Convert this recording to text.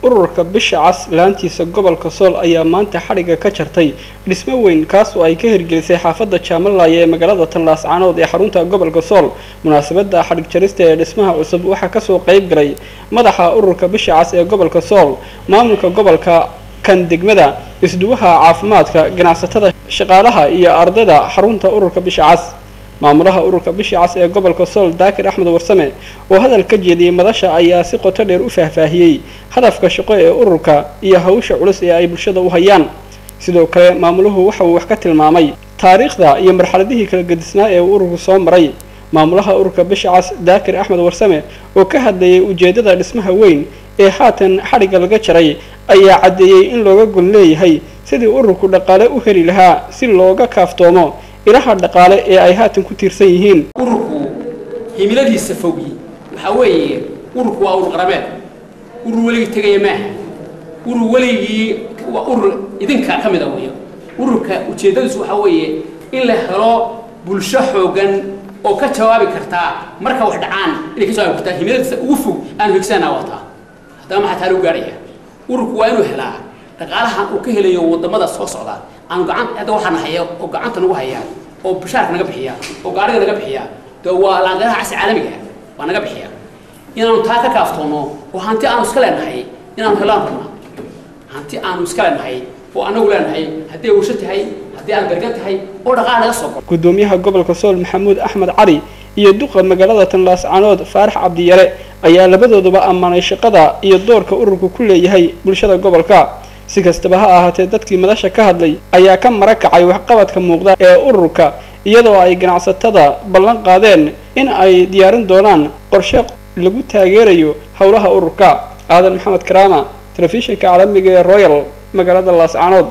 ururka bisha cas laantiisa gobolka Sool ayaa maanta xariga ka jartay dhismo weyn kaas oo ay ka hirgelisay xaafadda Jaamalaye ee magaalada Tanlaascaanood ee xarunta gobolka Sool. Munaasabadda xarig jarista ee dhismaha cusub waxaa ka soo qayb galay madaxa ururka bisha cas ee gobolka Sool, maamulka gobolka kan degmada, isduwaha caafimaadka, ganacsatada, shaqaalaha iyo ardayda xarunta ururka bisha cas. maamulaha ururka bisha cas ee gobolka Sool Daakir Axmed Warsame oo hadal ka jeediyay madasha ayaa si qoto dheer u faahfaahiyay hadafka shaqo ee ururka iyo hawsha culus ee ay bulshada u hayaan. sidoo kale maamuluhu waxa uu wax ka tilmaamay taariikhda iyo marxaladihii kala gedisnaa ee ururku soo maray. maamulaha ururka bisha cas Daakir Axmed Warsame oo ka hadlayay ujeedada dhismaha weyn ee haatan xariga laga jaray ayaa cadeeyay in looga gol leeyahay sidii ururku dhaqaale u heli lahaa si looga kaaftoomo ilaha dhaqaale ee ay haatan ku tiirsan yihiin. ururku himiladiisa fogi waxa weeye ururku waa urur qarameed, urur waliga tagaya maaha, urur waligii waa urur idinka ka mid ah weeye. ururka ujeedadiisu waxa weeye in la helo bulsho xoogan oo ka jawaabi karta marka wax dhacaan, inay ka jawaabi karta himiladiisa ugu fog aan higsanaa wata. haddaba maxaa taalo gaaraya ururku waa inuu helaa dhaqaalahan uu ka helayo wadamada soo socda aan gacan hada waxaan hayo oo gacanta nagu haya oo bishaarka naga bixiya oo gaariga naga bixiya waa laangaraha cas caalamiga waa naga bixiya inaan taa ka kaaftoono oo hanti aan iska leenahay inaan helaan rabno hanti aan iska leenahay oo anagu leenahay haddii uu shatahay haddii aan gargar tahay oo dhaqaale naga soo galo. gudoomiyaha gobolka Sool Maxamuud Axmed Cali iyo duqa magaalada Tanlaascaanood Faarax Cabdiyare ayaa labadooduba ammaanay shaqada iyo doorka ururku ku leeyahay bulshada gobolka. si kastaba ha ahaatee dadkii madasha ka hadlay ayaa ka marakacay waxqabadka muuqda ee ururka iyadoo ay ganacsatada ballan qaadeen in ay diyaarin doonaan qorshe lagu taageerayo howlaha ururka. aadan maxamed karaama, telefishinka caalamiga ee Royal magaalada Laascaanood.